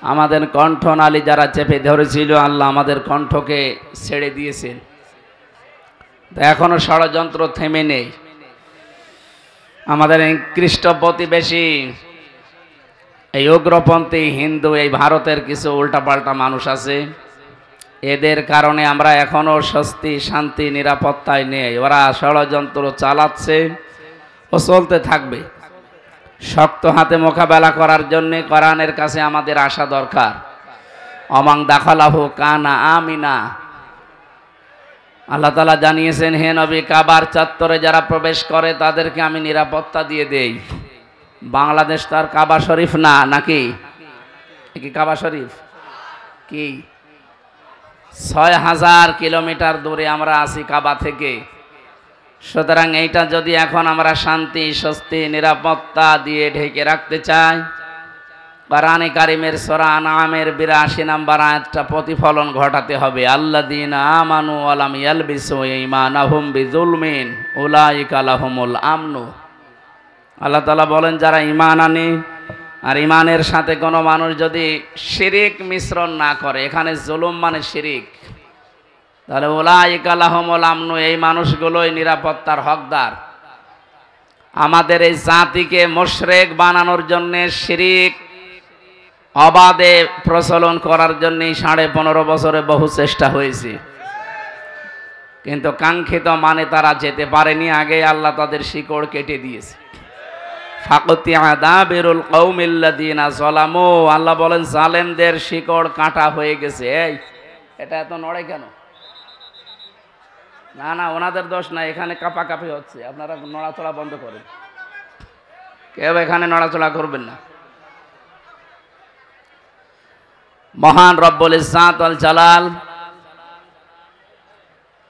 আমাদের কণ্ঠনালী যারা চেপে ধরেছিল, আল্লাহ আমাদের কণ্ঠকে ছেড়ে দিয়েছেন। এখনো ষড়যন্ত্র থেমে নেই। আমাদের এই খ্রিস্ট প্রতিবেশী এই উগ্রপন্থী হিন্দু এই ভারতের কিছু উল্টাপাল্টা মানুষ আছে, এদের কারণে আমরা এখনো স্বস্তি শান্তি নিরাপত্তায় নেই। ওরা ষড়যন্ত্র চালাচ্ছে ও চলতে থাকবে। শক্ত হাতে মোকাবেলা করার জন্য কোরআনের কাছে আমাদের আসা দরকার। অমাং দাখালাহু কানা আমিনা। আল্লাহ তাআলা জানিয়েছেন, হে নবী, কাবার চত্বরে যারা প্রবেশ করে তাদেরকে আমি নিরাপত্তা দিয়ে দেই। বাংলাদেশ তার কাবা শরীফ না, নাকি? কি কাবা শরীফ? কি ৬,০০০ কিলোমিটার দূরে আমরা আছি কাবা থেকে। সুতরাং এইটা যদি এখন আমরা শান্তি স্বস্তি নিরাপত্তা দিয়ে ঢেকে রাখতে চাই, কোরআনে কারিমের সূরা আনআমের ৮২ নম্বর আয়াতটা প্রতিফলন ঘটাতে হবে। আল্লাযীনা আমানু ওয়া লাম ইয়ালবিসু ঈমানাহুম বিযুলমিন উলাইকা লাহুমুল আমনু। আল্লাহ তাআলা বলেন, যারা ঈমান আনে আর ঈমানের সাথে কোনো মানুষ যদি শিরিক মিশ্রণ না করে, এখানে জুলুম মানে শিরিক, তাহলে উলাইকা লাহুমুল আমনু, এই মানুষগুলোই নিরাপত্তার হকদার। আমাদের এই জাতিকে মুশরিক বানানোর জন্য, শিরিক অবাধে প্রচলন করার জন্য ১৫.৫ বছরে বহু চেষ্টা হয়েছে, কিন্তু কাঙ্ক্ষিত মানে তারা যেতে পারেনি। আগে আল্লাহ তাদের শিকড় কেটে দিয়েছে। ফাকুতিয়া দাবিরুল কওমিল্লাযীনা যালামু, আল্লাহ বলেন জালেমদের শিকড় কাটা হয়ে গেছে। এই এটা এত নড়ে কেন? না না, ওনাদের দোষ না, এখানে কাঁপাকাঁপি হচ্ছে। আপনারা নড়াচড়া বন্ধ করেন, কেউ এখানে নড়াচড়া করবেন না। মহান রব্বুল ইজ্জাত ওয়াল জালাল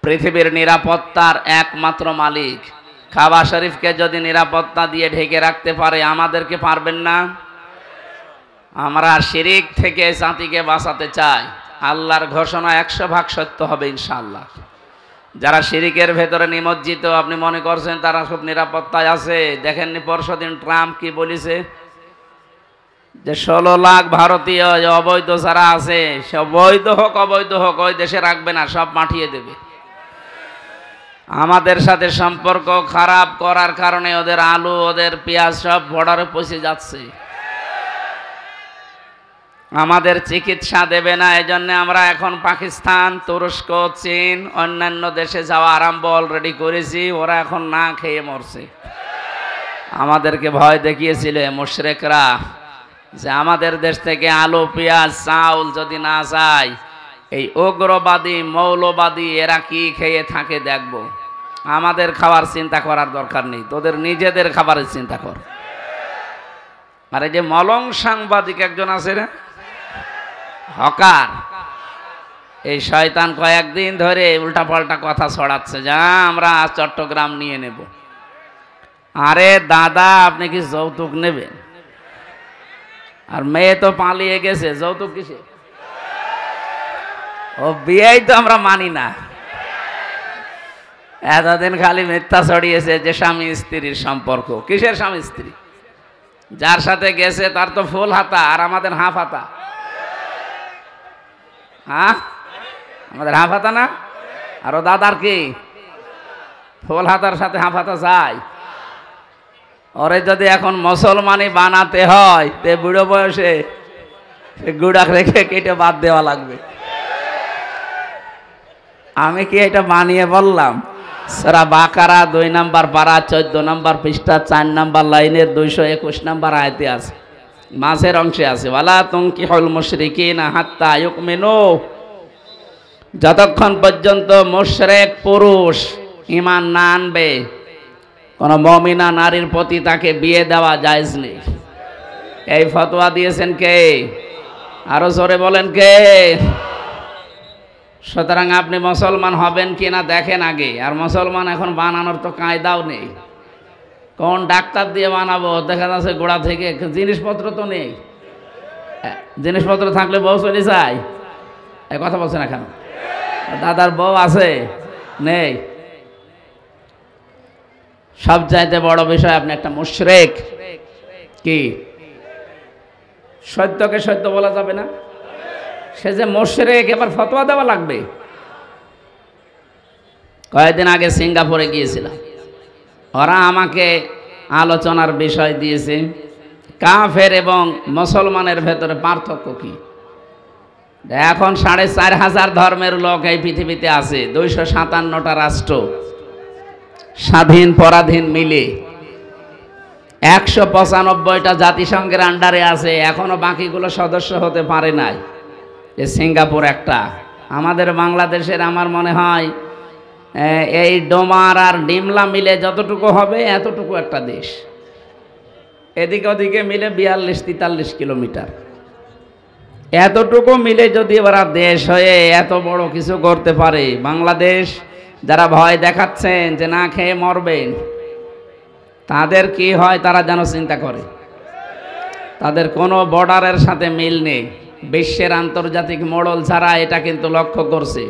পৃথিবীর নিরাপত্তার একমাত্র মালিক। কাবা শরীফকে যদি নিরাপত্তা দিয়ে ঢেকে রাখতে পারে, আমাদেরকে পারবেন না? আমরা শিরিক থেকে জাতিকে বাঁচাতে চাই। আল্লাহর ঘোষণা ১০০% সত্য হবে ইনশাআল্লাহ। যারা শিরিকের ভেতরে নিমজ্জিত, আপনি মনে করছেন তারা খুব নিরাপত্তায় আছে? দেখেননি পরশুদিন ট্রাম্প কি বলেছে, যে ১৬ লাখ ভারতীয় অবৈধ যারা আছে, সে বৈধ হোক অবৈধ হোক, ওই দেশে রাখবে না, সব পাঠিয়ে দেবে। আমাদের সাথে সম্পর্ক খারাপ করার কারণে ওদের আলু, ওদের পেঁয়াজ সব বর্ডারে পৌঁছে যাচ্ছে। আমাদের চিকিৎসা দেবে না, এজন্য আমরা এখন পাকিস্তান, তুরস্ক, চীন, অন্যান্য দেশে যাওয়া আরম্ভ অলরেডি করেছি। ওরা এখন না খেয়ে মরছে। আমাদেরকে ভয় দেখিয়েছিল মুশরিকরা, যে আমাদের দেশ থেকে আলু, পেঁয়াজ, চাউল যদি না যায়, এই উগ্রবাদী মৌলবাদী এরা কি খেয়ে থাকে দেখব। আমাদের খাবার চিন্তা করার দরকার নেই, তোদের নিজেদের খাবারের চিন্তা কর। আর এই যে মলং সাংবাদিক একজন আছে না, হকার, এই শয়তান কয়েকদিন ধরে উল্টাপাল্টা কথা ছড়াচ্ছে, যা আমরা চট্টগ্রাম নিয়ে নেব। আরে দাদা, আপনি কি যৌতুক নেবেন? আর মেয়ে তো পালিয়ে গেছে, যৌতুক কিসে? ও বিয়েই তো আমরা মানি না। এতদিন খালি মিথ্যা ছড়িয়েছে যে স্বামী স্ত্রীর সম্পর্ক। কিসের স্বামী স্ত্রী? যার সাথে গেছে তার তো ফুল হাতা, আর আমাদের হাফ হাতা। হ্যাঁ, আমাদের হাফ হাতা না? আর ও দাদার কি ফুল হাতার সাথে হাফ হাতা যায়? ওরে যদি এখন মুসলমানি বানাতে হয়, তে বুড়ো বয়সে গুড়াক রেখে কেটে বাদ দেওয়া লাগবে। আমি কি এটা বানিয়ে বললাম? সূরা বাকারা ২ নম্বর পারা ১৪ নম্বর পৃষ্ঠা ৪ নম্বর লাইনের ২২১ নম্বর আয়াতে আছে, মাঝের অংশে আছে, ওয়ালা তুনকিহুল মুশরিকিনা হাত্তা ইউমিনু, যতক্ষণ পর্যন্ত মুশরিক পুরুষ ঈমান না আনবে, কোন মুমিনা নারীর প্রতি তাকে বিয়ে দেওয়া জায়েজ নেই। এই ফতোয়া দিয়েছেন কে? আরো জোরে বলেন কে? সুতরাং আপনি মুসলমান হবেন কিনা দেখেন আগে। আর মুসলমান এখন বানানোর তো কায়দাও নেই। কোন ডাক্তার দিয়ে বানাবো? দেখা যাচ্ছে গোড়া থেকে জিনিসপত্র তো নেই। জিনিসপত্র থাকলে বউ চলে যায়। এই কথা বলছে না কেন? দাদার বউ আছে? নেই। সব চাইতে বড় বিষয়, আপনি একটা মুশরিক। কি সত্যকে সত্য বলা যাবে না? সে যে মুশরিক, এবার ফতোয়া দেওয়া লাগবে। কয়েকদিন আগে সিঙ্গাপুরে গিয়েছিলাম, ওরা আমাকে আলোচনার বিষয় দিয়েছে কাফের এবং মুসলমানের ভেতরে পার্থক্য কি। এখন 4,500 ধর্মের লোক এই পৃথিবীতে আছে, 257টা রাষ্ট্র, স্বাধীন পরাধীন মিলে 195টা জাতিসংঘের আন্ডারে আছে, এখনো বাকিগুলো সদস্য হতে পারে নাই। সিঙ্গাপুর একটা। আমাদের বাংলাদেশের আমার মনে হয় এই ডোমার আর ডিমলা মিলে যতটুকু হবে এতটুকু একটা দেশ, এদিকে ওদিকে মিলে 42-43 কিলোমিটার, এতটুকু মিলে যদি ওরা দেশ হয়ে এত বড় কিছু করতে পারে, বাংলাদেশ যারা ভয় দেখাচ্ছেন যে না খেয়ে মরবেন, তাদের কি হয় তারা যেন চিন্তা করে। তাদের কোনো বর্ডারের সাথে মিল নেই, বিশ্বের আন্তর্জাতিক মোড়ল ছাড়া, এটা কিন্তু লক্ষ্য করছে।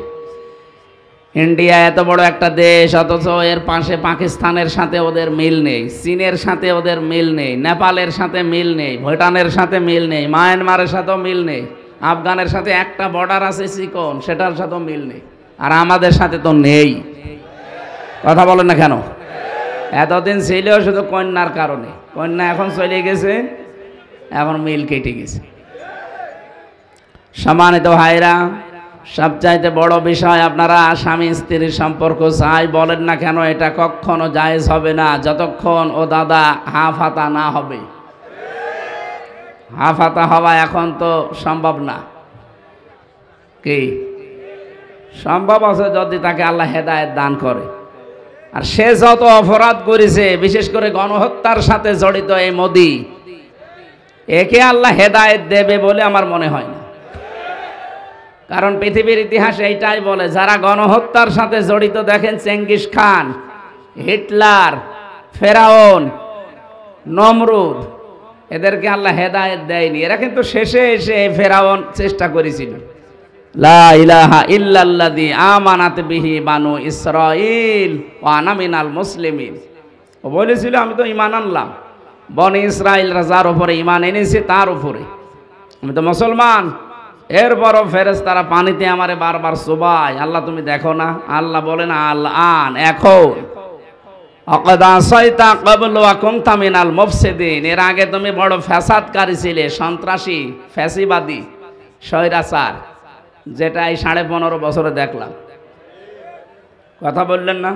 ইন্ডিয়া এত বড় একটা দেশ, অথচ এর পাশে পাকিস্তানের সাথে ওদের মিল নেই, চীনের সাথে ওদের মিল নেই, নেপালের সাথে মিল নেই, ভুটানের সাথে মিল নেই, মায়ানমারের সাথেও মিল নেই, আফগানের সাথে একটা বর্ডার আছে চিকন, সেটার সাথেও মিল নেই, আর আমাদের সাথে তো নেই। কথা বলেন না কেন? এতদিন ছিল শুধু কন্যার কারণে, কন্যা এখন চলে গেছে, এখন মিল কেটে গেছে। সম্মানিত ভাইরা, সবচাইতে বড় বিষয়, আপনারা স্বামী স্ত্রীর সম্পর্ক চাই বলেন না কেন, এটা কখনো জায়েজ হবে না যতক্ষণ ও দাদা হাফাতা না হবে। হাফাতা হওয়া এখন তো সম্ভব না। কি সম্ভব আছে যদি তাকে আল্লাহ হেদায়েত দান করে। আর সে যত অপরাধ করেছে, বিশেষ করে গণহত্যার সাথে জড়িত এই মোদি, একে আল্লাহ হেদায়েত দেবে বলে আমার মনে হয় না। কারণ পৃথিবীর ইতিহাস এইটাই বলে, যারা গণহত্যার সাথে জড়িত, দেখেন চেঙ্গিস খান, হিটলার, ফেরাউন, নমরুদ, এদেরকে আল্লাহ হেদায়েত দেয়নি। এরা কিন্তু শেষে এসে ফেরাউন চেষ্টা করেছিল, লা ইলাহা ইল্লাল্লাযী আমানাত বিহি বানু ইসরাঈল ওয়া আনা মিনাল মুসলিমিন। ও বলেছিল আমি তো ঈমান আনলাম, বনি ইসরাঈলরা যার উপরে ঈমান এনেছে তার উপরে আমি তো মুসলমান। এরপরও ফেরেশতারা পানিতে আমারে বারবার চুবায়, আল্লাহ তুমি দেখো না? আল্লাহ বলেন আল আন, এখন অকদ আসাইতা ক্বাবলু ওয়া কুনতা মিনাল মুফসিদিন, এর আগে তুমি বড় ফ্যাসাদকারী ছিলে, সন্ত্রাসী, ফ্যাসিবাদী, স্বৈরাচার, যেটা এই 15.5 বছরে দেখলাম। কথা বললেন না?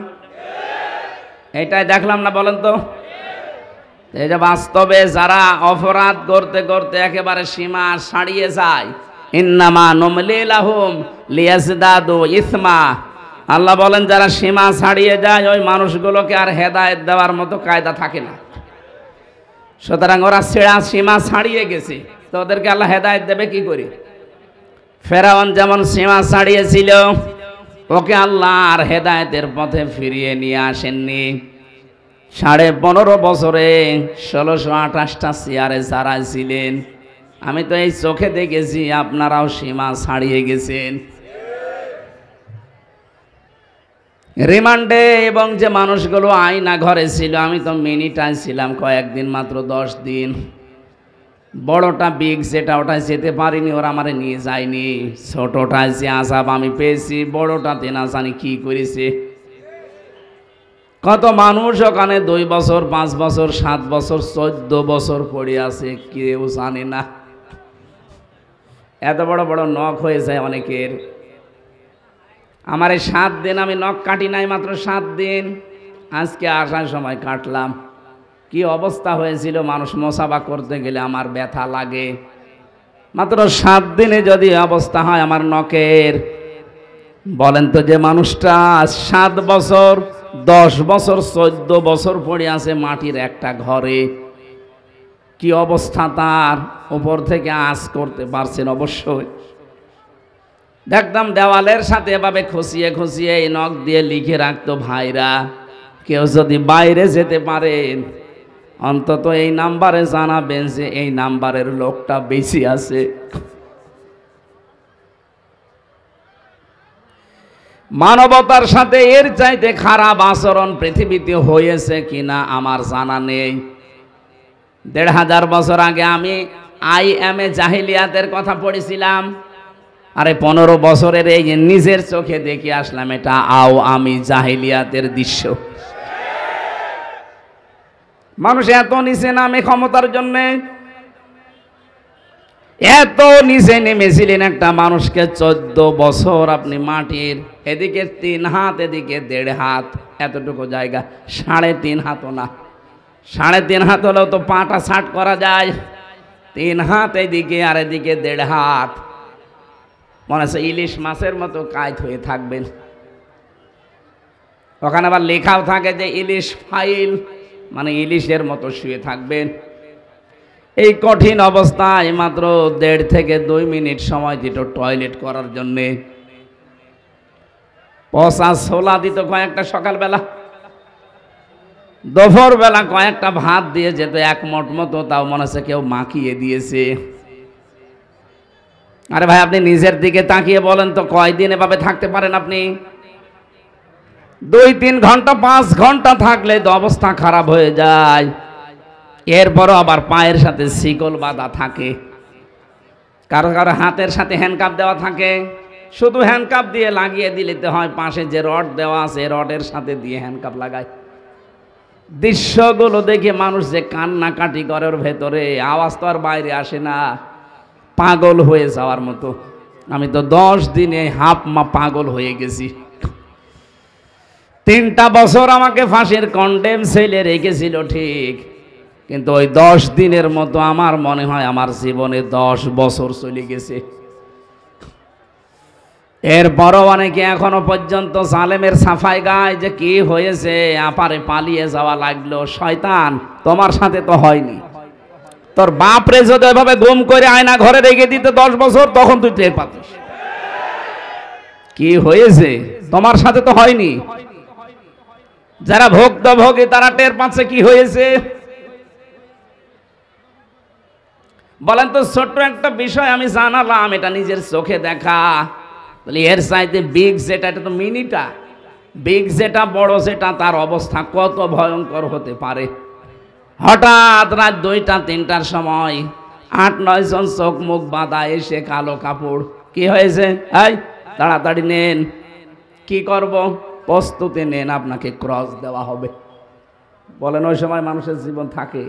এইটাই দেখলাম না বলেন তো? এই যে বাস্তবে যারা অপরাধ করতে করতে একেবারে সীমা ছাড়িয়ে যায়, ইন্নামা নুমলি লাহুম লিয়াজদাদু ইসমা, আল্লাহ বলেন যারা সীমা ছাড়িয়ে যায় ওই মানুষগুলোকে আর হেদায়েত দেওয়ার মতো কায়দা থাকে না। সুতরাং ওরা সীমা ছাড়িয়ে গেছে, তো ওদেরকে আল্লাহ হেদায়েত দেবে কি করে? ফেরাউন যেমন সীমা ছাড়িয়েছিল, ওকে আল্লাহ আর হেদায়েতের পথে ফিরিয়ে নিয়ে আসেননি। 15.5 বছরে 1628টা চেয়ারে যারা ছিলেন, আমি তো এই চোখে দেখেছি, আপনারাও সীমা ছাড়িয়ে গেছেন। রিমান্ডে এবং যে মানুষগুলো আয়না ঘরে ছিল, আমি তো মিনিটায় ছিলাম কয়েকদিন, মাত্র 10 দিন। বড়টা বিগ যেটা, ওটায় যেতে পারিনি, ওরা আমারে নিয়ে যায়নি। ছোটটায় যে আযাব আমি পেয়েছি, বড়টাতে না জানি কি করেছে। কত মানুষ ওখানে 2 বছর, 5 বছর, 7 বছর, 14 বছর পড়ে আছে, কেউ জানে না। এত বড় বড় নখ হয়ে যায় অনেকের। আমার এই 7 দিন আমি নখ কাটি নাই, মাত্র 7 দিন। আজকে আসার সময় কাটলাম। কি অবস্থা হয়েছিল, মানুষ মোসাফা করতে গেলে আমার ব্যথা লাগে। মাত্র 7 দিনে যদি অবস্থা হয় আমার নখের, বলেন তো যে মানুষটা 7 বছর, 10 বছর, 14 বছর পড়ে আছে মাটির একটা ঘরে, কি অবস্থা তার, উপর থেকে আঁচ করতে পারছেন? অবশ্যই। দেখতাম দেওয়ালের সাথে এভাবে খুশিয়ে খুশিয়ে এই নখ দিয়ে লিখে রাখতো, ভাইরা কেউ যদি বাইরে যেতে পারেন অন্তত এই নাম্বারে জানাবেন যে এই নাম্বারের লোকটা বেশি আছে। মানবতার সাথে এর চাইতে খারাপ আচরণ পৃথিবীতে হয়েছে কিনা আমার জানা নেই। 1500 বছর আগে আমি আই এম এ জাহিলিয়াতের কথা পড়েছিলাম। আরে 15 বছরের এই যে নিজের চোখে দেখে আসলাম, এটা আমি জাহিলিয়াতের দৃশ্য। মানুষ এত নিচে নামে ক্ষমতার জন্য, এত নিচে নেমেছিলেন একটা মানুষকে 14 বছর আপনি মাটির, এদিকে 3 হাত এদিকে 1.5 হাত, এতটুকু জায়গা, 3.5 হাতও না। 3.5 হাত হলেও তো পাটা ছাট করা যায়, 3 হাত এদিকে আর এদিকে 1.5 হাত। মনে হচ্ছে ইলিশ মাছের মতো কায়ত হয়ে থাকবেন। ওখানে আবার লেখাও থাকে যে ইলিশ ফাইল, মানে ইলিশের মতো শুয়ে থাকবেন। এই কঠিন অবস্থায় মাত্র 1.5 থেকে 2 মিনিট সময় দিত টয়লেট করার জন্যে। পচা ছোলা দিত কয়েকটা সকালবেলা, দুপুর বেলা কয়েকটা ভাত দিয়ে যেত 1 মুঠ মতো, তাও মনে হচ্ছে কেউ মাখিয়ে দিয়েছে। আরে ভাই, আপনি নিজের দিকে তাকিয়ে বলেন তো, কয়দিন এভাবে থাকতে পারেন আপনি? 2-3 ঘন্টা 5 ঘন্টা থাকলে তো অবস্থা খারাপ হয়ে যায়। এরপরও আবার পায়ের সাথে শিকল বাঁধা থাকে, কারো কারো হাতের সাথে হ্যান্ডকাপ দেওয়া থাকে। শুধু হ্যান্ডকাপ দিয়ে লাগিয়ে দিলে তো হয়, পাশে যে রড দেওয়া আছে রডের সাথে দিয়ে হ্যান্ডকাপ লাগায়। দৃশ্যগুলো দেখে মানুষ যে কান্নাকাটি করে, ওর ভেতরে আওয়াজ তো আর বাইরে আসে না, পাগল হয়ে যাওয়ার মতো। আমি তো 10 দিনে পাগল হয়ে গেছি। 3টা বছর আমাকে ফাঁসির কন্ডেম সেলে রেখেছিল ঠিক, কিন্তু ওই 10 দিনের মতো আমার মনে হয় আমার জীবনে 10 বছর চলে গেছে। এরপরও অনেকে এখনো পর্যন্ত জালেমের সাফাই গায় যে কি হয়েছে, আপারে পালিয়ে যাওয়া লাগলো। শয়তান, তোমার সাথে তো হয়নি। তোর বাপরে যদি এভাবে গুম করে আয়না ঘরে রেখে দিতে 10 বছর, তখন তুই টের পাতিস কি হয়েছে। তোমার সাথে তো হয়নি। যারা ভুক্তভোগী তারা টের পাচ্ছে কি হয়েছে। বলেন তো, ছোট্ট একটা বিষয় আমি জানালাম, এটা নিজের চোখে দেখা। তাহলে এর চাইতে বিগ যেটা, এটা তো মিনিটা, বিগ যেটা, বড় যেটা, তার অবস্থা কত ভয়ঙ্কর হতে পারে। হঠাৎ রাত 2টা-3টার সময় 8-9 জন চোখ মুখ বাঁধা এসে কালো কাপড়, কি হয়েছে, এই তাড়াতাড়ি নেন, কি করব, প্রস্তুতি নেন, আপনাকে ক্রস দেওয়া হবে। বলেন ওই সময় মানুষের জীবন থাকে?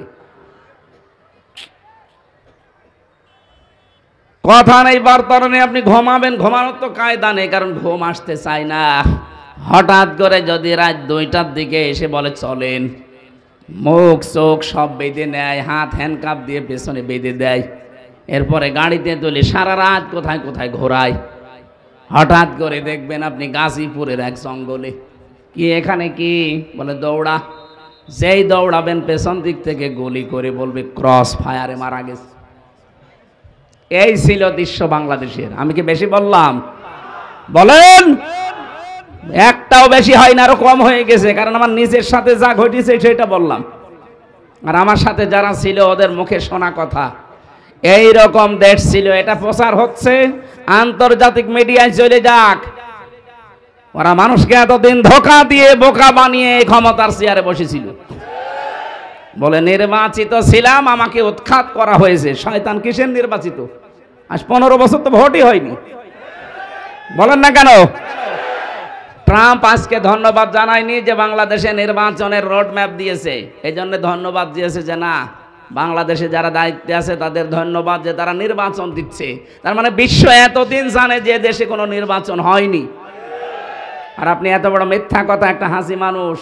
কথা নেই, বার্তা নেই, আপনি ঘুমাবেন, ঘুমানোর তো কায়দা নেই, কারণ ঘুম আসতে চায় না। হঠাৎ করে যদি রাত 2টার দিকে এসে বলে চলেন, মুখ চোখ সব বেঁধে নেয়, হাত হ্যান্ডকাপ দিয়ে পেছনে বেঁধে দেয়, এরপরে গাড়িতে তুলে সারা রাত কোথায় কোথায় ঘোরায়। হঠাৎ করে দেখবেন আপনি গাজীপুরের এক জঙ্গলে, কি এখানে কি, বলে দৌড়া। যেই দৌড়াবেন পেছন দিক থেকে গুলি করে বলবে ক্রস ফায়ারে মারা গেছে। এই ছিল দৃশ্য বাংলাদেশের। আমি কি বেশি বললাম? বলেন, একটাও বেশি হয় না, আরো কম হয়ে গেছে, কারণ আমার নিজের সাথে যা ঘটেছে সেটা বললাম, আর আমার সাথে যারা ছিল ওদের মুখে শোনা কথা। এই রকম দেশ ছিল, এটা প্রচার হচ্ছে, আন্তর্জাতিক মিডিয়ায় চলে যাক। ওরা মানুষকে এতদিন ধোঁকা দিয়ে বোকা বানিয়ে ক্ষমতার চেয়ারে বসেছিল। বলে নির্বাচিত ছিলাম, আমাকে উৎখাত করা হয়েছে। শয়তান, কিসের নির্বাচিত? আজ 15 বছর তো ভোটই হয়নি। বলেন না কেন? ট্রাম্প আজকে ধন্যবাদ জানায়নি যে বাংলাদেশে নির্বাচনের রোড ম্যাপ দিয়েছে, এই জন্য ধন্যবাদ দিয়েছে যে না, বাংলাদেশে যারা দায়িত্বে আছে তাদের ধন্যবাদ যে তারা নির্বাচন দিচ্ছে। তার মানে বিশ্ব এতদিন জানে যে দেশে কোনো নির্বাচন হয়নি। আর আপনি এত বড় মিথ্যা কথা, একটা হাসি মানুষ,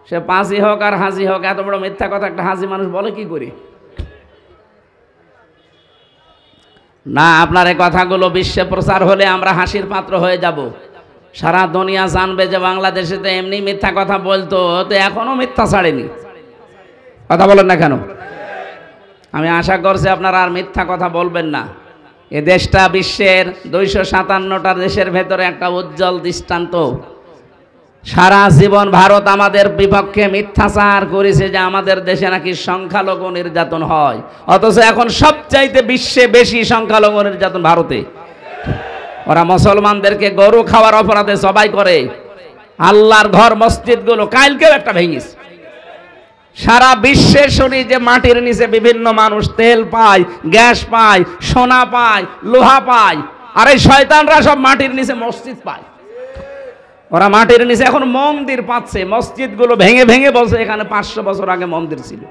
সে পাঁচি হোক আর হাসি হোক, এত বড় মিথ্যা কথা একটা হাসি মানুষ বলে কি করে? না, আপনার এই কথাগুলো বিশ্বে প্রচার হলে আমরা হাসির পাত্র হয়ে যাব। সারা দুনিয়া জানবে যে বাংলাদেশে তো এমনি মিথ্যা কথা বলতো, তো এখনো মিথ্যা ছাড়েনি। কথা বলেন না কেন? আমি আশা করছি আপনারা আর মিথ্যা কথা বলবেন না। এ দেশটা বিশ্বের 257টা দেশের ভেতরে একটা উজ্জ্বল দৃষ্টান্ত। সারা জীবন ভারত আমাদের বিপক্ষে মিথ্যাচার করেছে যে আমাদের দেশে নাকি সংখ্যালঘু নির্যাতন হয়, অথচ এখন সবচাইতে বিশ্বে বেশি সংখ্যালঘু নির্যাতন ভারতে। ওরা মুসলমানদেরকে গরু খাওয়ার অপরাধে জবাই করে, আল্লাহর ঘর মসজিদগুলো কালকেও একটা ভেঙেছে। সারা বিশ্বে শুনি যে মাটির নিচে বিভিন্ন মানুষ তেল পায়, গ্যাস পায়, সোনা পায়, লোহা পায়, আর এই শয়তানরা সব মাটির নিচে মসজিদ পায়। ওরা মাটির নিচে এখন মন্দির পাচ্ছে, মসজিদগুলো ভেঙে ভেঙে বলছে এখানে 500 বছর আগে মন্দির ছিল।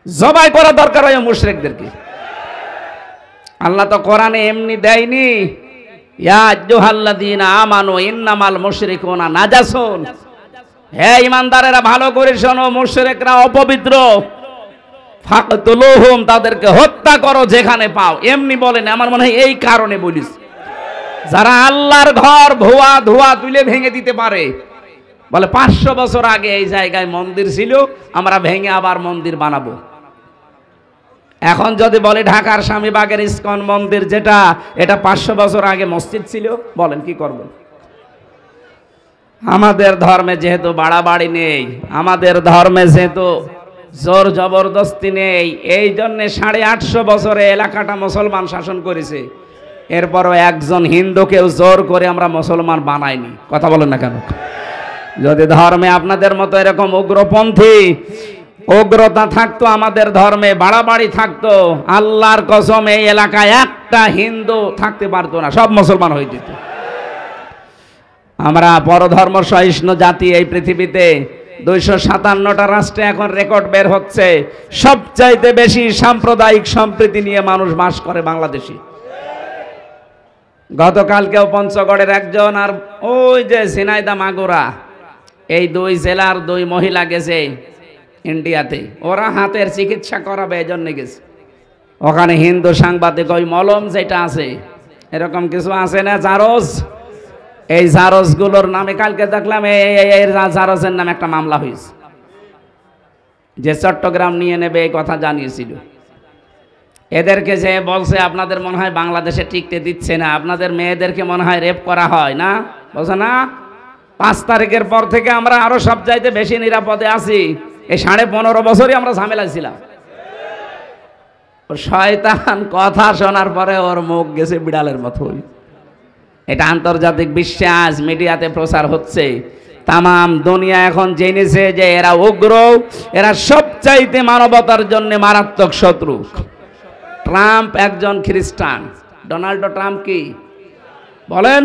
জবাই করা দরকার হয় মুশরিকদেরকে। আল্লাহ তো কোরআনে এমনি দেয়নি, ইয়া আইয়ুহাল্লাযীনা আমানু ইন্নামাল মুশরিকুনা নাজাসুন, হে ঈমানদারেরা ভালো করে শোনো, মুশরিকরা অপবিত্র, ফাকতুলুহুম, তাদেরকে হত্যা করো যেখানে পাও। এমনি বলেন, আমার মনে হয় এই কারণে বলিস, যারা আল্লাহর ঘর ধোয়া ধোয়া তুলে ভেঙে দিতে পারে, বলে 500 বছর আগে এই জায়গায় মন্দির ছিল, আমরা ভেঙে আবার মন্দির বানাবো। এখন যদি বলে ঢাকার স্বামীবাগের ইস্কন মন্দির যেটা, এটা 500 বছর আগে মসজিদ ছিল, বলেন কি করবেন? আমাদের ধর্মে যেহেতু বাড়াবাড়ি নেই, আমাদের ধর্মে যেহেতু জোর জবরদস্তি নেই, এই জন্যে 850 বছরে এলাকাটা মুসলমান শাসন করেছে। এরপরও একজন হিন্দুকেও জোর করে আমরা মুসলমান বানাইনি। কথা বলেন না কেন? যদি ধর্মে আপনাদের মতো এরকম উগ্রপন্থী উগ্রতা থাকতো, আমাদের ধর্মে বাড়াবাড়ি থাকতো, আল্লাহর কসম এই এলাকায় একটা হিন্দু থাকতে পারতো না, সব মুসলমান হয়ে যেত। আমরা পরধর্ম সহিষ্ণু জাতি এই পৃথিবীতে। 257টা রাষ্ট্রে এখন রেকর্ড বের হচ্ছে, সবচাইতে বেশি সাম্প্রদায়িক সম্প্রীতি নিয়ে মানুষ বাস করে বাংলাদেশে। গতকালকেও পঞ্চগড়ের একজন, আর ওই যে ঝিনাইদহ মাগুরা, এই 2 জেলার 2 মহিলা গেছে ইন্ডিয়াতে, ওরা হাতের চিকিৎসা করাবে এই জন্য গেছে। ওখানে হিন্দু সাংবাদিক ওই মলম যেটা আছে, এরকম কিছু আছে না জারজ, এই জারজগুলোর নামে কালকে দেখলাম এই জারজের নামে একটা মামলা হয়েছে, যে চট্টগ্রাম নিয়ে নেবে এই কথা জানিয়েছিল। এদেরকে যে বলছে আপনাদের মনে হয় বাংলাদেশে টিকতে দিচ্ছে না, আপনাদের মেয়েদেরকে মনে হয় রেপ করা হয় না, বলছে না 5 তারিখের পর থেকে আমরা আরো সব চাইতে বেশি নিরাপদে আছি। এই 15.5 বছরই আমরা ঝামেলায় ছিলাম। শয়তান কথা শোনার পরে ওর মুখ গেছে বিড়ালের মতো। এটা আন্তর্জাতিক বিশ্বে আজ মিডিয়াতে প্রচার হচ্ছে, তামাম দুনিয়া এখন জেনেছে যে এরা উগ্র, এরা সবচাইতে মানবতার জন্য মারাত্মক শত্রু। ট্রাম্প একজন খ্রিস্টান, ডোনাল্ড ট্রাম্প কি বলেন?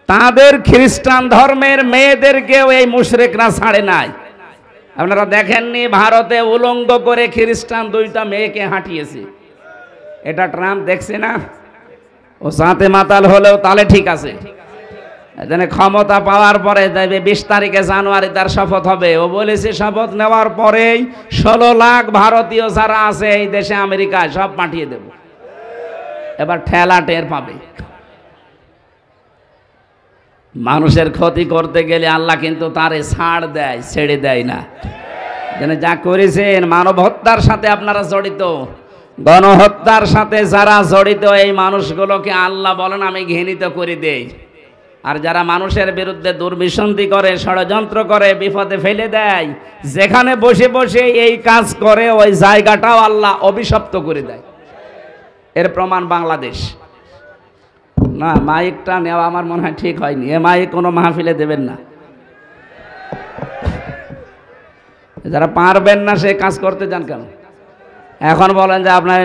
তাদের খ্রিস্টান ধর্মের মেয়েদেরকেও এই মুশরিকরা ছাড়ে নাই। আপনারা দেখেননি ভারতে উলঙ্গ করে খ্রিস্টান 2টা মেয়েকে হাঁটিয়েছে, এটা ট্রাম্প দেখছে না? ও সাথে মাতাল হলেও তাহলে ঠিক আছে, এখানে ক্ষমতা পাওয়ার পরে 20 তারিখে জানুয়ারি তার শপথ হবে। ও বলেছে শপথ নেওয়ার পরেই 16 লাখ ভারতীয় যারা আছে এই দেশে আমেরিকায় সব পাঠিয়ে দেব। এবার ঠেলা টের পাবে। মানুষের ক্ষতি করতে গেলে আল্লাহ কিন্তু তারে ছাড় দেয়, ছেড়ে দেয় না। যা করেছেন মানব হত্যার সাথে আপনারা জড়িত, গণহত্যার সাথে যারা জড়িত, এই মানুষগুলোকে আল্লাহ বলেন আমি ঘৃণিত করে দেই। আর যারা মানুষের বিরুদ্ধে দুর্বিসন্ধি করে, ষড়যন্ত্র করে, বিপদে ফেলে দেয়, যেখানে বসে বসে এই কাজ করে ওই জায়গাটাও আল্লাহ অভিশপ্ত করে দেয়। এর প্রমাণ বাংলাদেশ। না, মাইকটা নেওয়া আমার মনে হয় ঠিক হয়নি, এ মাইক কোনো মাহফিলে দেবেন না। যারা পারবেন না সে কাজ করতে যান কেন? এখন বলেন যে আপনার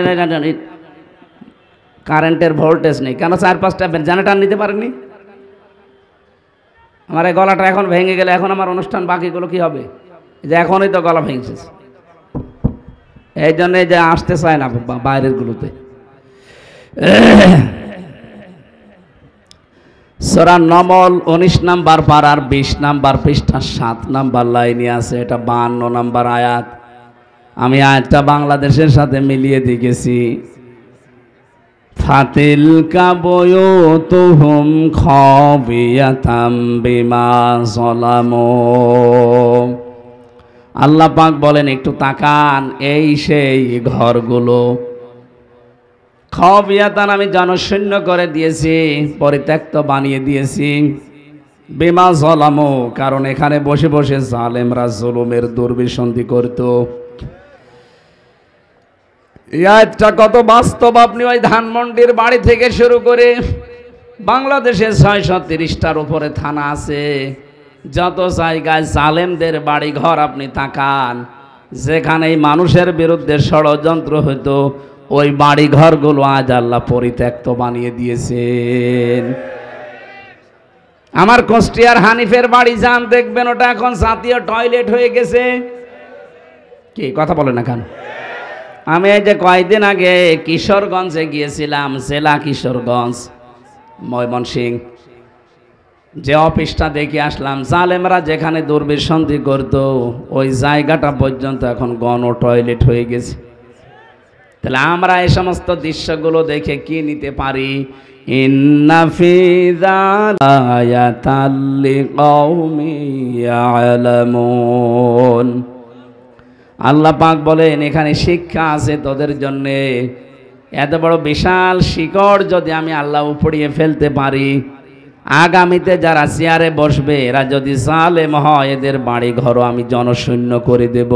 কারেন্টের ভোল্টেজ নেই কেন? 4-5টা জেনারেটর নিতে পারেননি? আমার এই গলাটা এখন ভেঙে গেলে এখন আমার অনুষ্ঠান বাকিগুলো কি হবে? যে এখনই তো গলা ভেঙেছে, এই জন্যে যে আসতে চায় না বাইরের গুলোতে। সূরা নমল 19 নাম্বার পারার 20 নাম্বার পৃষ্ঠা 7 নাম্বার লাইনে আছে, এটা 52 নাম্বার আয়াত। আমি আয়াতটা বাংলাদেশের সাথে মিলিয়ে দেখেছি। ফাতিলকা বুয়ুতুহুম খাবিয়াতাম বিমা যালামু। আল্লাহ পাক বলেন একটু তাকান, এই সেই ঘরগুলো খাবিয়াতান আমি জনশূন্য করে দিয়েছি, পরিত্যক্ত বানিয়ে দিয়েছি। বিমা যালামু, কারণ এখানে বসে বসে জালেমরা জুলুমের দুর্বিসন্ধি করত। এটা কত বাস্তব! আপনি ওই ধানমন্ডির বাড়ি থেকে শুরু করে বাংলাদেশে 630টার উপরে থানা আছে, যত জায়গায় জালেমদের বাড়ি ঘর আপনি তাকান, যেখানে মানুষের বিরুদ্ধে ষড়যন্ত্র হইতো ওই বাড়ি ঘরগুলো আজ আল্লাহ পরিত্যক্ত বানিয়ে দিয়েছেন। আমার কুষ্টিয়ার হানিফের বাড়ি যান, দেখবেন ওটা এখন জাতীয় টয়লেট হয়ে গেছে। কি কথা বলে না কেন? আমি এই যে কয়েকদিন আগে কিশোরগঞ্জে গিয়েছিলাম, জেলা কিশোরগঞ্জ, ময়মনসিংহ, যে অফিসটা দেখে আসলাম, জালেমরা যেখানে দুর্বিসন্ধি করত ওই জায়গাটা পর্যন্ত এখন গণ টয়লেট হয়ে গেছে। তাহলে আমরা এই সমস্ত দৃশ্যগুলো দেখে কি নিতে পারি? ইন্না ফি যালিকা লিকাওমিন ইয়ালামুন। আল্লাহ পাক বলেন এখানে শিক্ষা আছে তোদের জন্যে। এত বড় বিশাল শিকড় যদি আমি আল্লাহ উপড়িয়ে ফেলতে পারি, আগামীতে যারা চেয়ারে বসবে এরা যদি জালেম হয়, এদের বাড়ি ঘরও আমি জনশূন্য করে দেব।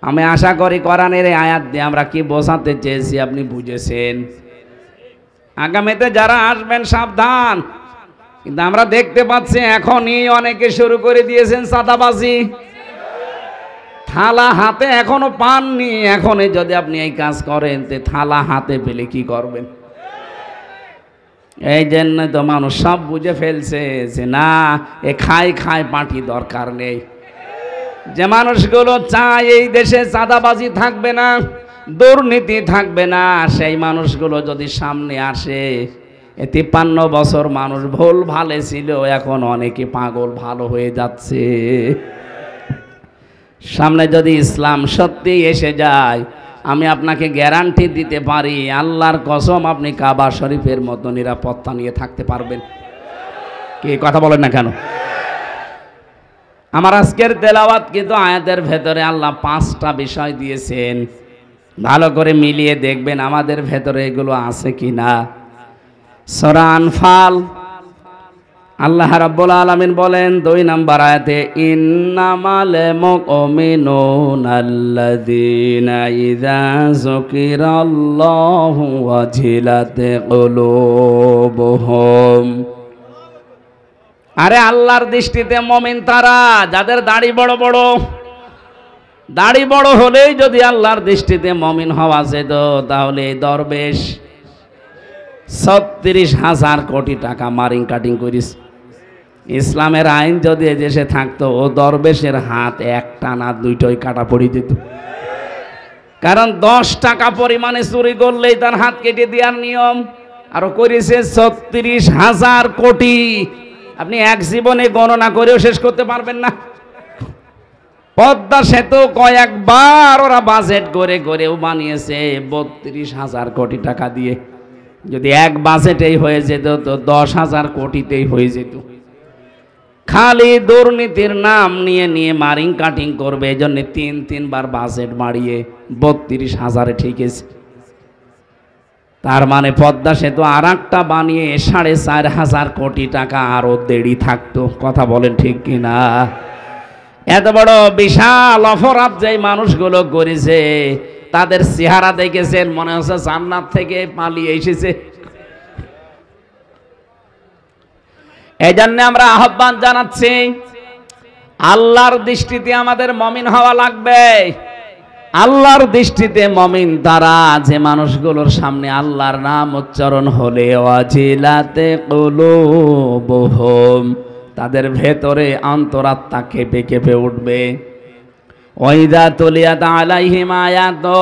আমি আশা করি কোরআনের এই আয়াত দিয়ে আমরা কি বোঝাতে চেয়েছি আপনি বুঝেছেন। আগামীতে যারা আসবেন সাবধান। কিন্তু আমরা দেখতে পাচ্ছি এখনই অনেকে শুরু করে দিয়েছেন চাঁদাবাজি। থালা হাতে এখনো পাননি, এখনই যদি আপনি এই কাজ করেন তে থালা হাতে পেলে কি করবেন? এই জন্য তো মানুষ সব বুঝে ফেলছে যে না, এ খাই খাই পার্টি দরকার নেই। যে মানুষগুলো চায় এই দেশে চাঁদাবাজি থাকবে না, দুর্নীতি থাকবে না, সেই মানুষগুলো যদি সামনে আসে, 53 বছর মানুষ ভুল ভালে ছিল, এখন অনেকে পাগল ভালো হয়ে যাচ্ছে। সামনে যদি ইসলাম সত্যি এসে যায়, আমি আপনাকে গ্যারান্টি দিতে পারি, আল্লাহর কসম, আপনি কাবা শরীফের মতো নিরাপত্তা নিয়ে থাকতে পারবেন। কি কথা বলেন না কেন? আমার আজকের তেলাওয়াত কিন্তু আয়াতের ভেতরে আল্লাহ 5টা বিষয় দিয়েছেন। ভালো করে মিলিয়ে দেখবেন আমাদের ভেতরে এগুলো আছে কিনা। সূরা আনফাল আল্লাহ রাব্বুল আলামিন বলেন 2 নম্বর আয়াতে, ইন্নামাল মুমিনুনা আল্লাযীনা ইযা যুকিরাল্লাহু ওয়াজিলাত কুলুবুহুম। আরে আল্লাহর দৃষ্টিতে মুমিন তারা যাদের দাড়ি বড় বড়। দাড়ি বড় হলেই যদি আল্লাহর দৃষ্টিতে মুমিন হওয়া যেত, তাহলে দরবেশ 36,000 কোটি টাকা মারিং কাটিং করিস। ইসলামের আইন যদি এদেশে থাকতো, ও দরবেশের হাত একটা না দুইটাই কাটা পড়ে যেত। কারণ 10 টাকা পরিমাণে চুরি করলেই তার হাত কেটে দেওয়ার নিয়ম। আরো করেছে 36,000 কোটি। আপনি এক জীবনে গণনা করেও শেষ করতে পারবেন না। পদ্মা সেতু কয়েকবার ওরা বাজেট করে করেও বানিয়েছে 32,000 কোটি টাকা দিয়ে। যদি এক বাজেটেই হয়ে যেত তো 10,000 কোটিতেই হয়ে যেত। খালি দুর্নীতির নাম নিয়ে নিয়ে মারিং কাটিং করবে, এই জন্য 3বার বাজেট বাড়িয়ে 32,000-এ ঠিকেছে। তার মানে পদ্মা সেতু আর একটা বানিয়ে 4,500 কোটি টাকা আরো দেরি থাকতো। কথা বলেন ঠিক কিনা? এত বড় বিশাল অপরাধ যে মানুষগুলো করেছে, তাদের চেহারা দেখেছেন, মনে হচ্ছে জান্নাত থেকে পালিয়ে এসেছে। এই জন্য আমরা আহ্বান জানাচ্ছি, আল্লাহর দৃষ্টিতে আমাদের মুমিন হওয়া লাগবে। আল্লাহর দৃষ্টিতে মুমিন তারা যে মানুষগুলোর সামনে আল্লাহর নাম উচ্চারণ হলে ওয়াজিলাতে কুলুবুহুম, তাদের ভেতরে অন্তরাত্মা কেঁপে কেঁপে উঠবে। ওয়াইদা তুলিয়াত আলাইহিম আয়াতু,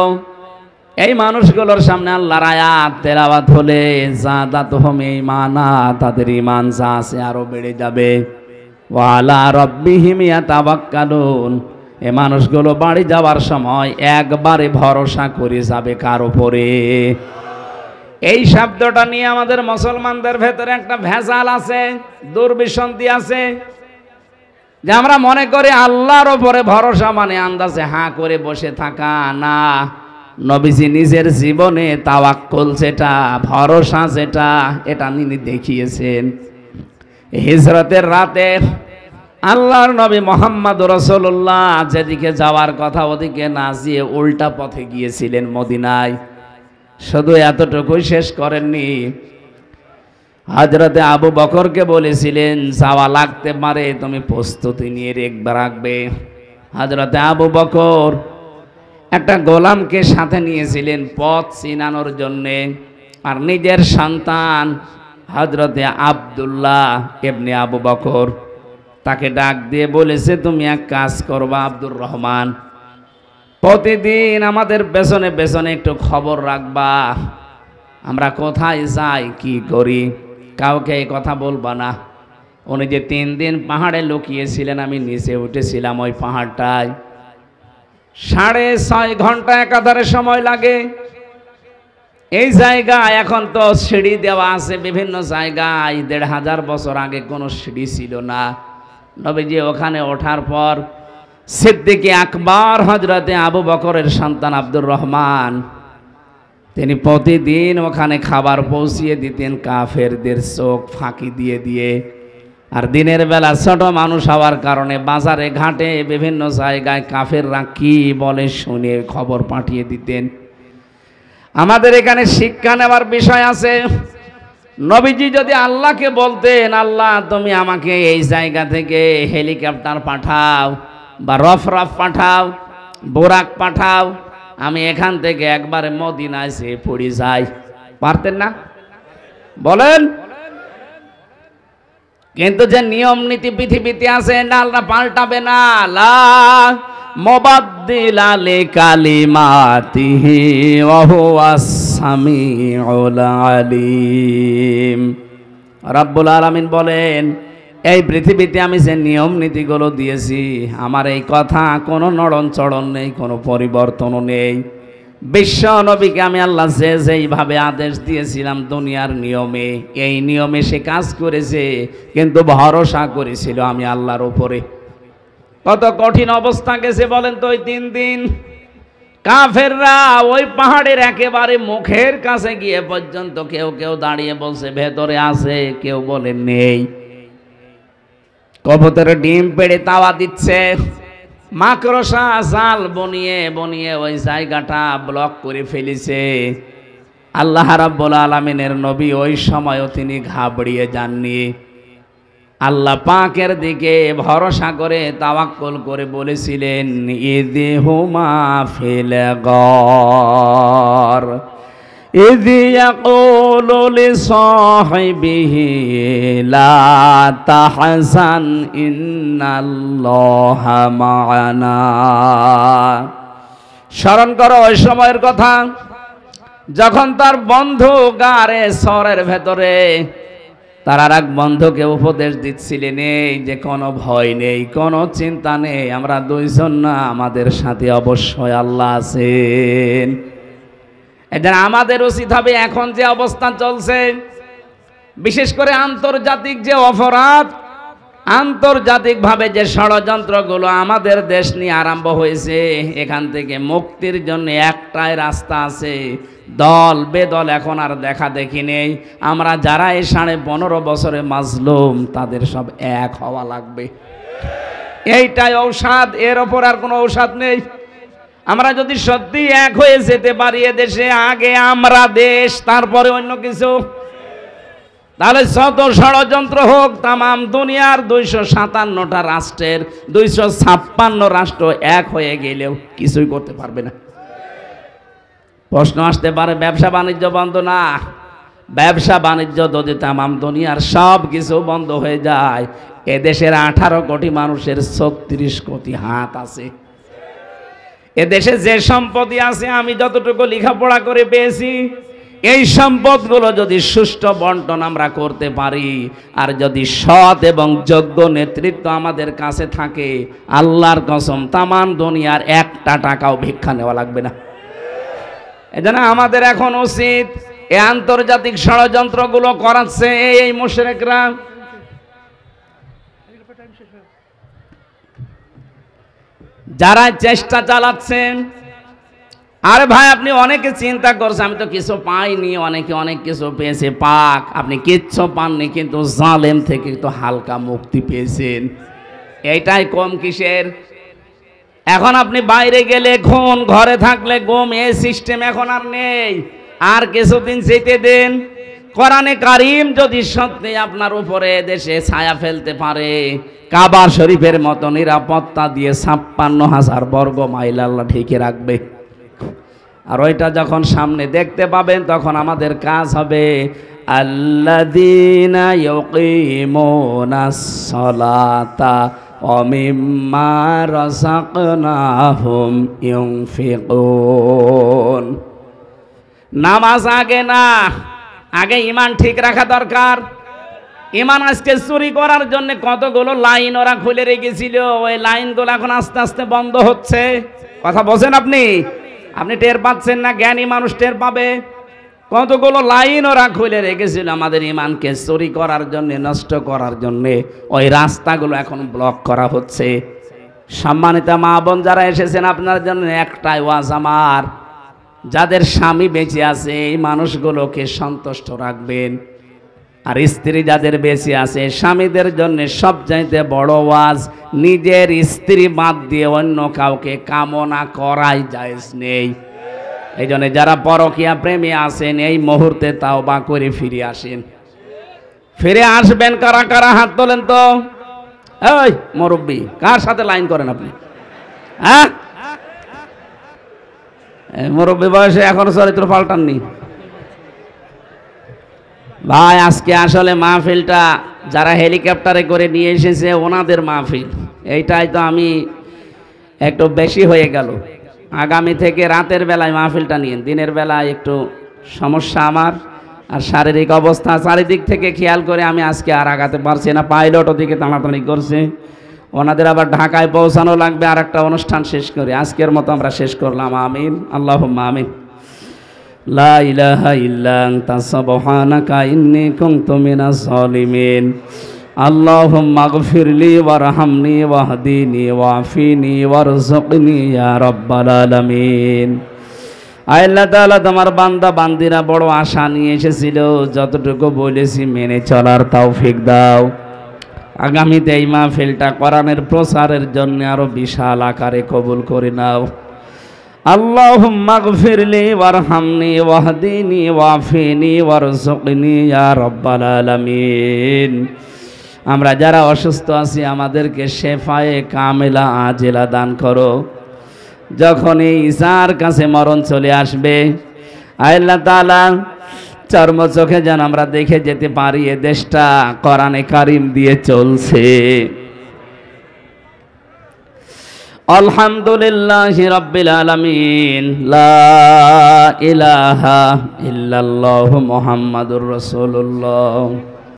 এই মানুষগুলোর সামনে আল্লাহর আয়াত তেলাওয়াত হলে যাদাতুহুম ঈমানা, তাদের ঈমান যা আছে আরো বেড়ে যাবে। ওয়া আলা রাব্বিহিম ইয়াতাওয়াক্কালুন, এই মানুষগুলো বাড়ি যাওয়ার সময় একবারে ভরসা করে যাবে কার উপরে? এই শব্দটা নিয়ে আমাদের মুসলমানদের ভেতরে একটা ভেজাল আছে, দুর্বিসন্ধি আছে, যে আমরা মনে করি আল্লাহর উপরে ভরসা মানে আন্দাজে হাঁ করে বসে থাকা। না, নবীজি নিজের জীবনে তাওয়াক্কুল যেটা, ভরসা যেটা, এটা তিনি দেখিয়েছেন। হিজরতের রাতে আল্লাহর নবী মুহাম্মদ রাসূলুল্লাহ যেদিকে যাওয়ার কথা ওদিকে না গিয়ে উল্টা পথে গিয়েছিলেন মদিনায়। শুধু এতটুকুই শেষ করেননি, হযরতে আবু বকরকে বলেছিলেন যাওয়া লাগতে পারে, তুমি প্রস্তুতি নিয়ে রাখবে। হযরতে আবু বকর একটা গোলামকে সাথে নিয়েছিলেন পথ চিনানোর জন্যে, আর নিজের সন্তান হযরতে আব্দুল্লাহ ইবনে আবু বকর তাকে ডাক দিয়ে বলেছে, তুমি এক কাজ করবা আব্দুর রহমান, প্রতিদিন আমাদের পেছনে পেছনে একটু খবর রাখবা, আমরা কোথায় যাই কি করি, কাউকে এই কথা বলবা না। উনি যে 3 দিন পাহাড়ে লুকিয়েছিলেন, আমি নিচে উঠেছিলাম ওই পাহাড়টায়, 6.5 ঘন্টা একাধারে সময় লাগে। এই জায়গা এখন তো সিঁড়ি দেওয়া আছে বিভিন্ন জায়গায়, 1500 বছর আগে কোনো সিঁড়ি ছিল না। নবীজি ওখানে ওঠার পর সিদ্দিকে আকবর হযরতে আবু বকরের সন্তান আব্দুর রহমান তিনি প্রতিদিন ওখানে খাবার পৌঁছিয়ে দিতেন কাফেরদের চোখ ফাঁকি দিয়ে দিয়ে। আর দিনের বেলা ছোট মানুষ হওয়ার কারণে বাজারে ঘাটে বিভিন্ন জায়গায় কাফেররা কি বলে শুনে খবর পাঠিয়ে দিতেন। আমাদের এখানে শিক্ষা নেওয়ার বিষয় আছে। নবীজি যদি আল্লাহকে বলতেন, আল্লাহ তুমি আমাকে এই জায়গা থেকে হেলিকপ্টার পাঠাও বা রফরাফ পাঠাও, বোরাক পাঠাও, আমি এখান থেকে একবারে মদিনায় এসে পড়ে যাই, পারতেন না? বলেন। কিন্তু যে নিয়ম নীতি পৃথিবীতে আছে না, আল্লাহ পাল্টাবে না। লা মুবাদ্দিলা লিকালিমাতিহি ওয়া হুয়াস সামিউল আলিম। রব্বুল আলামিন বলেন, এই পৃথিবীতে আমি যে নিয়ম নীতিগুলো দিয়েছি, আমার এই কথা কোনো নড়ন চড়ন নেই, কোনো পরিবর্তনও নেই। বিশ্ব নবীকে আমি আল্লাহ যেইভাবে আদেশ দিয়েছিলাম দুনিয়ার নিয়মে, এই নিয়মে সে কাজ করেছে, কিন্তু ভরসা করেছিল আমি আল্লাহর উপরে। কত কঠিন অবস্থা গেছে বলেন তো ওই 3 দিন। কাফেররা ওই পাহাড়ের একেবারে মুখের কাছে গিয়ে পর্যন্ত কেউ কেউ দাঁড়িয়ে বলছে ভেতরে আছে, কেউ বলে নেই। কবুতর ডিম পেড়ে তাওয়া দিচ্ছে, মাকড়সা জাল বনিয়ে বনিয়ে ওই জায়গাটা ব্লক করে ফেলেছে। আল্লাহ রাব্বুল আলামিনের নবী ওই সময়ও তিনি ঘাবড়িয়ে যাননি। আল্লাহ পাকের দিকে ভরসা করে তাওয়াক্কুল করে বলেছিলেন, ইযহুমা ফিল গার ইয ইয়াকুলু লিসাহিবিহি লা তাহজান ইন্নাল্লাহা মা'ানা। স্মরণ করো ওই সময়ের কথা, যখন তার বন্ধু গারে সরের ভেতরে তার আর এক বন্ধুকে উপদেশ দিচ্ছিলেন, এই যে কোনো ভয় নেই, কোনো চিন্তা নেই, আমরা দুইজন না, আমাদের সাথে অবশ্যই আল্লাহ আছেন। এদের আমাদের উচিত হবে এখন যে অবস্থা চলছে, বিশেষ করে আন্তর্জাতিক যে অপরাধ, আন্তর্জাতিকভাবে যে ষড়যন্ত্রগুলো আমাদের দেশ নিয়ে আরম্ভ হয়েছে, এখান থেকে মুক্তির জন্য একটাই রাস্তা আছে, দল বেদল এখন আর দেখা দেখি নেই। আমরা যারা এই 15.5 বছরে মাজলুম, তাদের সব এক হওয়া লাগবে। এইটাই ঔষধ, এর ওপর আর কোনো ঔষধ নেই। আমরা যদি সত্যি এক হয়ে যেতে পারি এদেশে, আগে আমরা দেশ তারপরে অন্য কিছু, তাহলে যত ষড়যন্ত্র হোক তামাম দুনিয়ার 257টা রাষ্ট্রের 256 রাষ্ট্র এক হয়ে গেলেও কিছুই করতে পারবে না। প্রশ্ন আসতে পারে ব্যবসা বাণিজ্য বন্ধ না, ব্যবসা বাণিজ্য যদি তামাম দুনিয়ার সব কিছু বন্ধ হয়ে যায়, এদেশের 18 কোটি মানুষের 36 কোটি হাত আছে। এদেশে যে সম্পত্তি আছে, আমি যতটুকু লেখাপড়া করে পেয়েছি, এই সম্পদগুলো যদি সুষ্ঠু বন্টন আমরা করতে পারি, আর যদি সৎ এবং যোগ্য নেতৃত্ব আমাদের কাছে থাকে, আল্লাহর কসম তামাম দুনিয়ার একটা টাকাও ভিক্ষা নেওয়া লাগবে না। এজন্য আমাদের এখন উচিত, এই আন্তর্জাতিক ষড়যন্ত্রগুলো করাচ্ছে এই মুশরিকরা, যারা চেষ্টা চালাচ্ছেন। আরে ভাই, আপনি অনেকে চিন্তা করছে আমি তো কিছু পাইনি, অনেকে অনেক কিছু পেয়েছে, পাক। আপনি কিচ্ছু পাননি, কিন্তু জালেম থেকে তো হালকা মুক্তি পেয়েছেন, এইটাই কম কিসের? এখন আপনি বাইরে গেলে খুন, ঘরে থাকলে গুম, এই সিস্টেম এখন আর নেই। আর কিছুদিন যেতে দেন, কোরআনে কারীম যদি সত্যি আপনার উপরে দেশে ছায়া ফেলতে পারে, কাবা শরীফের মতো নিরাপত্তা দিয়ে ৫৬,০০০ বর্গ মাইল আল্লাহ ঢেকে রাখবে। আর ওইটা যখন সামনে দেখতে পাবেন তখন আমাদের কাজ হবে আল্লাযীনা ইউকিমুনাস সালাতা ওয়া মিম্মা রাযাকনাহুম ইউনফিকুন। নামাজ আগে না, আগে ঈমান ঠিক রাখা দরকার। ঈমান আজকে চুরি করার জন্য কতগুলো লাইন ওরা খুলে রেখেছিল, ওই লাইনগুলো এখন আস্তে আস্তে বন্ধ হচ্ছে। কথা বলছেন আপনি? আপনি টের পাচ্ছেন না? জ্ঞানী মানুষ টের পাবে। কতগুলো লাইন ওরা খুলে রেখেছিল আমাদের ঈমানকে চুরি করার জন্য, নষ্ট করার জন্য। ওই রাস্তাগুলো এখন ব্লক করা হচ্ছে। সম্মানিত মা বোন যারা এসেছেন, আপনার জন্য একটাই ওয়াজ আমার, যাদের স্বামী বেঁচে আছে এই মানুষগুলোকে সন্তুষ্ট রাখবেন। আর স্ত্রী যাদের বেঁচে আছে, স্বামীদের জন্য সবচাইতে বড় ওয়াজ, নিজের স্ত্রী বাদ দিয়ে অন্য কাউকে কামনা করাই জায়েজ নেই। এই জন্য যারা পরকীয়া প্রেমী আছেন এই মুহূর্তে তাওবা করে ফিরে আসেন। ফিরে আসবেন কারা কারা? হাত তোলেন তো। এই মুরব্বী, কার সাথে লাইন করেন আপনি? হ্যাঁ, মুরব্বী বয়সে এখনো চরিত্র পাল্টাননি ভাই। আজকে আসলে মাহফিলটা যারা হেলিকপ্টারে করে নিয়ে এসেছে ওনাদের মাহফিল, এইটাই তো আমি একটু বেশি হয়ে গেল। আগামী থেকে রাতের বেলায় মাহফিলটা নিন, দিনের বেলায় একটু সমস্যা আমার, আর শারীরিক অবস্থা চারিদিক থেকে খেয়াল করে আমি আজকে আর আগাতে পারছি না। পাইলট ওদিকে টানাটানি করছে, ওনাদের আবার ঢাকায় পৌঁছানো লাগবে আর একটা অনুষ্ঠান শেষ করে। আজকের মতো আমরা শেষ করলাম। আমিন, আল্লাহুম্মা আমিন। লা ইলাহা ইল্লা আনতা সুবহানাকা ইন্নী কুনতু মিনাজ জালিমিন। আল্লাহুম্মা গফিরলি ওয়ারহামনি ওয়াহদিনি ওয়াফিনি ওয়ারযুকনি ইয়া রাব্বাল আলামিন। আল্লাহ তাআলা, তোমার বান্দা বান্দিরা বড় আশা নিয়ে এসেছিল, যতটুকু বলেছি মেনে চলার তৌফিক দাও। আগামীতে এই মাহফিলটা কোরআনের প্রচারের জন্য আরো বিশাল আকারে কবুল করে নাও। আল্লাহুম্মা গফিরলি ওয়ারহামনি ওয়াহদিনি ওয়াফিনি ওয়ারযুকনি ইয়া রাব্বাল আলামিন। আমরা যারা অসুস্থ আছি আমাদেরকে শেফায়ে কামেলা আজেলা দান করো। যখন এই ঈসার কাছে মরণ চলে আসবে, আল্লাহ তাআলা চর্ম চোখে যেন আমরা দেখে যেতে পারি এ দেশটা কোরআনে কারীম দিয়ে চলছে। আলহামদুলিল্লাহি রাব্বিল আলামিন। লা ইলাহা ইল্লাল্লাহু মুহাম্মাদুর রাসূলুল্লাহ।